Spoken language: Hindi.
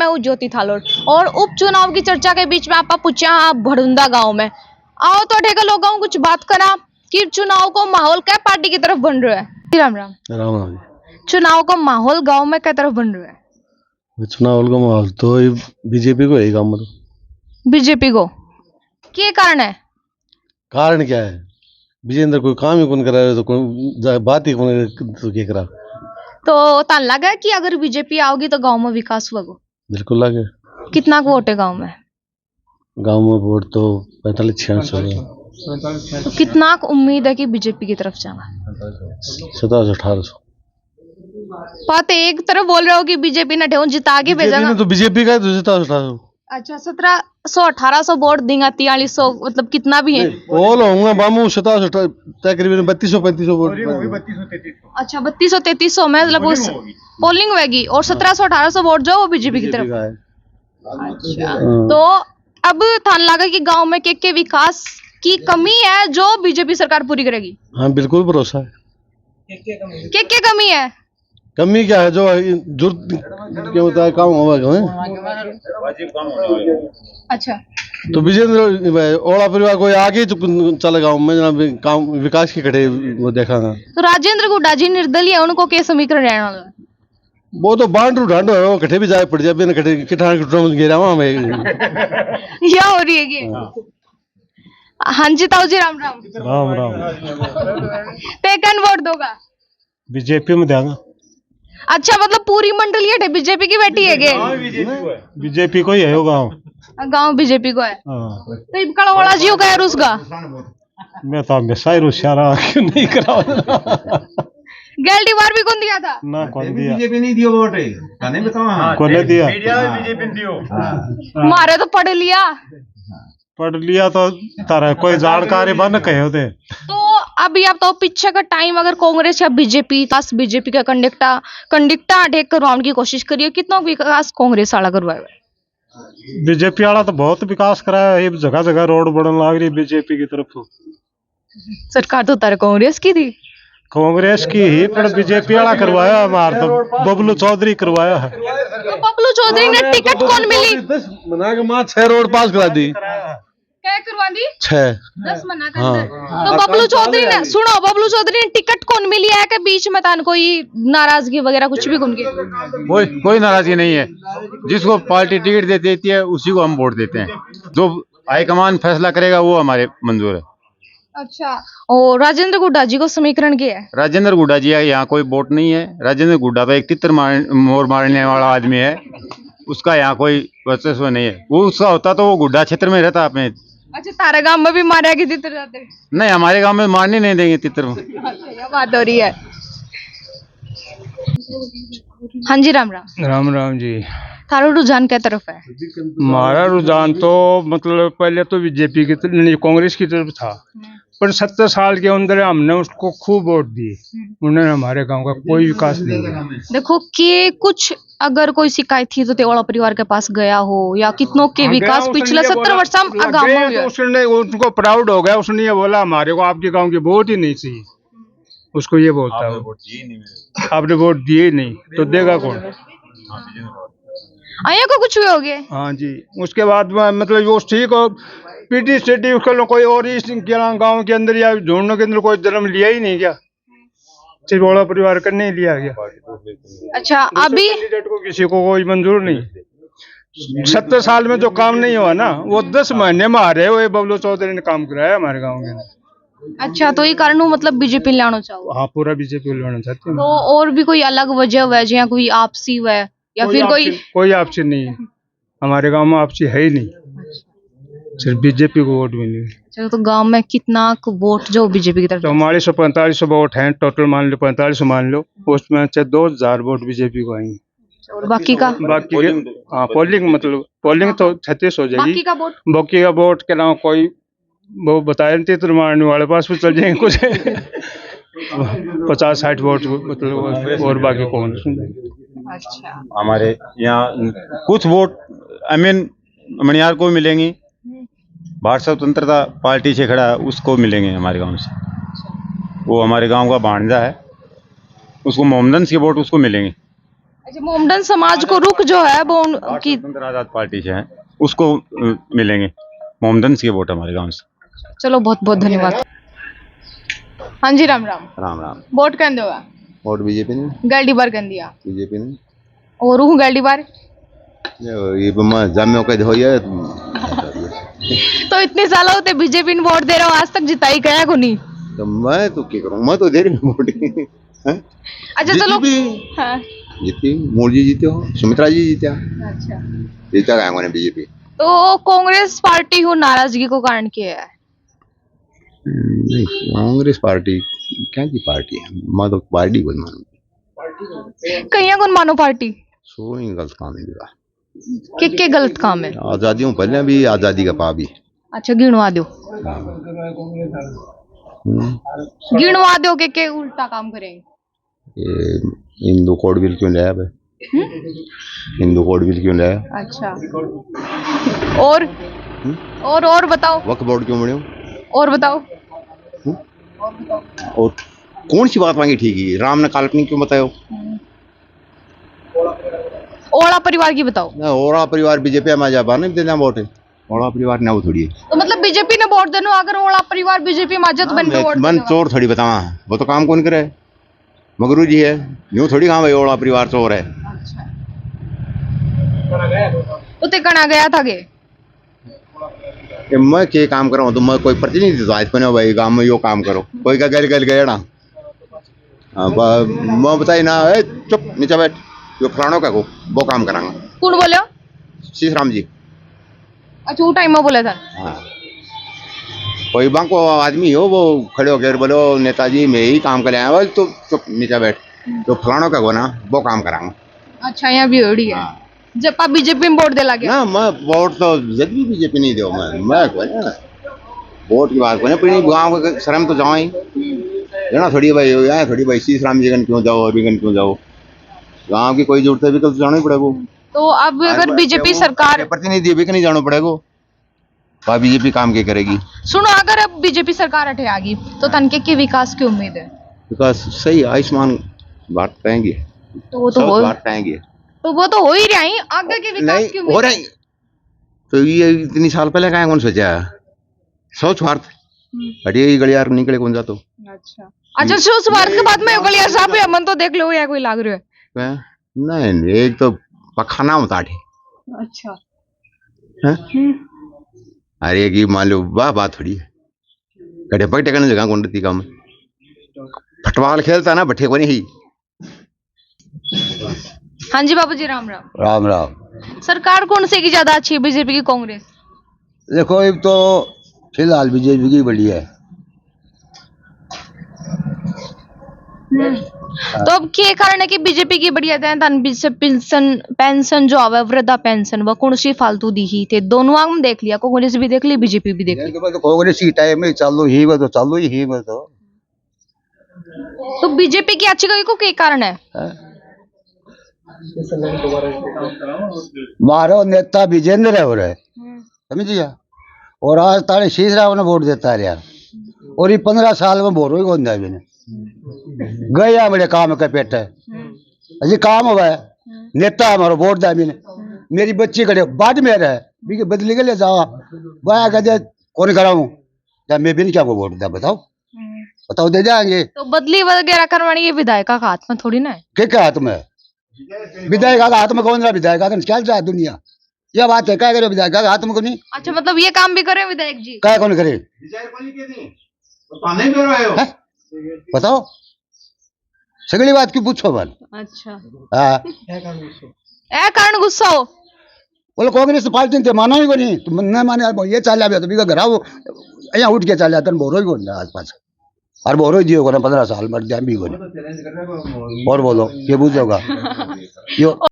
मैं हूँ ज्योति थालोर और उपचुनाव की चर्चा के बीच में आपका पूछा हाँ भड़ुंदा गांव में आओ तो ठेका लोगों कुछ बात करा कि चुनाव को माहौल क्या पार्टी की तरफ बन रहा है। राम राम राम राम चुनाव को माहौल गांव में क्या तरफ बन रहा है? चुनाव का माहौल तो बीजेपी को है काम मतलब। बीजेपी को क्या कारण है? कारण क्या है? विजेंद्र कोई काम ही कौन करा है तो कोई बात ही कौन तो क्या करा। तो तान लगा कि अगर बीजेपी आओगी तो गांव में विकास होगा? बिल्कुल लगे। कितना को वोट है गांव में? गांव में वोट तो 45-46 तो कितना को उम्मीद है कि बीजेपी की तरफ जाना? 1700-1800। बात एक तरफ बोल रहे हो कि बीजेपी ने ठेहुन जिता के भेजा तो बीजेपी का 1700-1800। अच्छा 1700-1800 वोट देंगे 4300 मतलब कितना भी है बोल होऊंगा बामू 1700 तकरीबन 3200-3500 वोट। अच्छा 3200-3300 में मतलब पोलिंग होगी और 1700-1800 वोट जो वो बीजेपी की तरफ। अच्छा तो अब थान लगा कि गांव में के विकास की कमी है जो बीजेपी सरकार पूरी करेगी? हाँ बिल्कुल भरोसा है। के कमी है? कमी क्या है जो क्या होता है काम होगा। अच्छा तो विजेंद्र ओला परिवार कोई आगे चले गाँव में जनाब काम विकास के खड़े वो देखा। तो राजेंद्र गुड्डा जी निर्दलीय है उनको क्या समीकरण रहने वाला? वो तो बांडू ढांडो है वो कठे भी जाए पड़ जाए बिना कठे किठान गिरा वहां में या हो रही है कि हाँ जी ताऊ जी राम राम। राम राम। तेकन वोट दोगा? बीजेपी में देगा। अच्छा मतलब पूरी मंडल ये बीजेपी की बेटी है गे? बीजेपी को ही है वो गाँव। गांव बीजेपी को है तो इबकड़ा वाला जी का है उसका। मैं तो हमेशा ही रुशियारा क्यों नहीं करा गैलटी बार भी कौन दिया था ना कौन दिया बीजेपी नहीं दियो वोट नहीं बताओ कौन ने दिया बीजेपी ने दियो मारे तो पढ़ लिया तो तारा कोई जानकारी बन कहे होते। तो अभी आप तो पीछे का टाइम अगर कांग्रेस या बीजेपी बीजेपी का कंडक्टा अटैक करवाने की कोशिश करिए कितना विकास कांग्रेस वाला करवाया? बीजेपी वाला तो बहुत विकास कराया है जगह जगह रोड बनने लग रही बीजेपी की तरफ। सरकार तो तारे कांग्रेस की थी। कांग्रेस की ही पर बीजेपी वाला करवाया हमारा तो बबलू चौधरी करवाया है। तो बबलू चौधरी ने टिकट कौन मिली? 6 रोड पास करा दी। क्या करवा दी? 10 मना कर हाँ। तो बबलू चौधरी ने सुनो बबलू चौधरी ने टिकट कौन मिली है कि बीच में तान कोई नाराजगी वगैरह कुछ भी उनकी? कोई नाराजगी नहीं है। जिसको पार्टी टिकट दे देती है उसी को हम वोट देते हैं। जो हाईकमान फैसला करेगा वो हमारे मंजूर है। अच्छा और राजेंद्र गुड्डा जी को समीकरण क्या है? राजेंद्र गुड्डा जी यहाँ कोई वोट नहीं है। राजेंद्र गुड्डा तो एक तितर मोर मारने वाला आदमी है। उसका यहाँ कोई वर्चस्व नहीं है। वो उसका होता तो वो गुड्डा क्षेत्र में रहता अपने। अच्छा तारे गांव में भी मारा कि तितर जाते? नहीं हमारे गांव में मारने नहीं देंगे तितर। अच्छा बात हो रही है। हाँ जी राम राम। राम राम जी। थारा रुझान क्या तरफ है? हमारा रुझान तो मतलब पहले तो बीजेपी की तरफ कांग्रेस की तरफ था पर 70 साल के अंदर हमने उसको खूब वोट दिए। उन्होंने हमारे गांव का कोई विकास नहीं किया। देखो कि कुछ अगर कोई शिकायत थी तो तेवड़ा परिवार के पास गया हो या कितनों के विकास पिछले 70 वर्ष गांव में हुआ? उसने उनको प्राउड हो गया। उसने ये बोला हमारे को आपके गांव की वोट ही नहीं चाहिए। उसको ये बोलता है आपने वोट दिए ही नहीं तो देगा कौन? आया को कुछ भी हो गया। हाँ जी उसके बाद मतलब वो ठीक हो पीटी सिटी उसका कोई और इस गांव के अंदर या ढूंढने के अंदर कोई जन्म लिया ही नहीं क्या? सिर्फ बड़ा परिवार का नहीं लिया गया। अच्छा अभी कैंडिडेट को किसी को कोई मंजूर नहीं। 70 साल में जो काम नहीं हुआ ना वो 10 महीने में आ रहे हुए बबलू चौधरी ने काम कराया हमारे गाँव के अंदर। अच्छा तो ये कारण मतलब बीजेपी लाना चाहो? हाँ पूरा बीजेपी लाना चाहते हैं। तो और भी कोई अलग वजह है या कोई आपसी है या फिर कोई आपसी नहीं है। हमारे गांव में आपसी है ही नहीं। सिर्फ बीजेपी को वोट मिलेगी। चलो तो गांव में कितना वोट जो बीजेपी की तरफ? 4445 वोट हैं टोटल मान लो 45 मान लो उसमें से 2000 वोट बीजेपी को आएंगे। और बाकी हाँ पोलिंग मतलब पोलिंग तो 36 हो जाएगी। बाकी का वोट के नाम कोई वो बताया नहीं तो मारने वाले पास भी चल जाएंगे कुछ 50-60 वोट मतलब और बाकी कौन? अच्छा हमारे यहाँ कुछ वोट अमीन मणियार को मिलेंगी। भारत स्वतंत्रता पार्टी से खड़ा है उसको मिलेंगे हमारे गांव से। वो हमारे गांव का भांजा है उसको मोहम्मदन के वोट उसको मिलेंगे। अच्छा, मोमडन समाज को रुख जो है वो उनकी स्वतंत्र आजाद पार्टी से है, उसको मिलेंगे मोमदंस के वोट हमारे गांव से। चलो बहुत बहुत धन्यवाद। हाँ जी, राम राम। राम राम। वोट कहते होगा वोट बीजेपी ने, गैल्डी बार कहती दिया बीजेपी ने और रूह गैल्डी बार ये जामियों का हो है। तो इतने साल होते बीजेपी ने वोट दे रहा हूँ, आज तक जिताई गया को नहीं। तो मैं तो क्या करूँ, मैं तो दे रही हूँ वोट। हैं? अच्छा चलो। हाँ। जीती, मोदी जी जीते हो, सुमित्रा जी जीते हो, अच्छा, जीता गया मैंने बीजेपी। तो कांग्रेस पार्टी हो नाराजगी को कारण क्या है? नहीं, कांग्रेस पार्टी क्या की पार्टी है, मैं तो पार्टी को मानू। कहीं कौन मानो पार्टी सो ही गलत काम है मेरा। के गलत काम है? आजादियों पहले भी, आजादी का पा भी। अच्छा गिनवा दो, गिनवा दो के उल्टा काम करेंगे। ये हिंदू कोड बिल क्यों लाया भाई? हिंदू कोड बिल क्यों लाया? अच्छा, और बताओ। वक्फ बोर्ड क्यों बने? और बताओ। और कौन सी बात मांगी ठीक है? राम ने काल्पनिक क्यों बताया? ओला परिवार की बताओ। ना ओरा परिवार बीजेपी में जा नहीं देना वोट है, ओरा परिवार ना वो थोड़ी है। तो मतलब बीजेपी ने वोट देना, अगर ओला परिवार बीजेपी में आ जाए तो बन के वोट मन चोर थोड़ी बतावा, वो तो काम कौन करे? मगरू जी है, यूं थोड़ी कहा भाई ओरा परिवार चोर है। अच्छा, उते कना गया था के कि मैं के काम कर रहा हूँ, तो मैं कोई प्रतिनिधि तो आज बने भाई गांव में यो काम करो, कोई का गल गल गया ना। मैं बताई ना, चुप नीचे बैठ, यो फलानों का को वो काम करांगा। कौन बोले? सीसराम जी। अच्छा, वो टाइम में बोले था। हाँ, कोई बांको आदमी हो वो खड़े होकर बोलो नेताजी मैं ही काम कर आया, तो चुप नीचे बैठ, तो फलानों का को ना वो काम करांगा। अच्छा, यहाँ भी होड़ी है। हाँ। जब आप बीजेपी में वोट दे लगे ना मैं वोट तो जब भी बीजेपी नहीं दो, मैं कोई ना वोट की बात कोई ना, गाँव का शर्म तो जाओ ही ना थोड़ी भाई, यहाँ थोड़ी भाई सीसराम जी गन क्यों जाओ और बिगन क्यों जाओ, गाँव की कोई जरूरत है भी कल तो जाना ही पड़ेगा। तो अब अगर बीजेपी सरकार प्रतिनिधि भी नहीं जाना पड़ेगा, बीजेपी काम क्या करेगी? सुनो, अगर अब बीजेपी सरकार हटे आ गई तो तनके के विकास की उम्मीद है? विकास सही, आयुष्मान भारत पाएंगे, तो वो तो हो, भारत पाएंगे, तो वो तो हो ही रहा है, आगे के विकास की नहीं उम्मीद हो रही। तो ये इतनी साल पहले कहा कौन सोचा स्वच्छ भारत हटिए गलियार निकले कौन जातो। अच्छा, स्वच्छ भारत के बाद में गलियार साहब अमन तो देख लो या कोई लाग रहा है? नहीं, एक तो पखाना होता थे। अच्छा, अरे की मान लो वाह बात थोड़ी है, गड्ढे पकटे करने जगह कौन रहती काम, फुटबॉल खेलता ना भट्टे को नहीं। हाँ जी बाबू जी, राम राम। राम राम। सरकार कौन से की ज्यादा अच्छी है, बीजेपी की कांग्रेस? देखो अब तो फिलहाल बीजेपी की बढ़िया है। तो अब क्या कारण है कि बीजेपी की बढ़िया है? पेंशन जो आवे वृद्धा पेंशन वो कौन सी फालतू दी ही थे, दोनों हम देख लिया, कांग्रेस भी देख ली बीजेपी भी देख ली। तो कांग्रेस की टाइम में चालू ही वो तो चालू ही वो तो बीजेपी की अच्छी गई को क्या कारण है? मारो नेता विजेंद्र है, हो रहे समझिए, और आज तारे शीशराव ने वोट देता रहा, और ये 15 साल में बोरो ही कौन दिया मैंने गया बड़े काम के पेट है अजी काम हुआ है, नेता हमारा वोट दिया मैंने, मेरी बच्ची कड़े बाद में रहे बदली के लिए जाओ वाया कहते कौन कराऊं, मैं भी नहीं क्या वोट दिया, बताओ दे जाएंगे। तो बदली वगैरह करवानी ये विधायक का हाथ में थोड़ी ना है। क्या हाथ में? विधायक का हाथ में कौन रहा? विधायक का क्या चाहे दुनिया, यह बात है क्या करे विधायक का हाथ में को नहीं। अच्छा, मतलब ये काम भी करे विधायक जी? क्या कौन करे बताओ, सगली बात क्यों पूछो बल। अच्छा, हाँ, ए कारण गुस्सा हो बोलो कांग्रेस पार्टी ने मानो ही को नहीं, तुम न माने ये चाल तो भी घर आओ यहाँ उठ के चाल जाता बोरो ही को आस पास, और बोरो ही दियो को 15 साल मर जाए भी को। और बोलो ये बुझोगा यो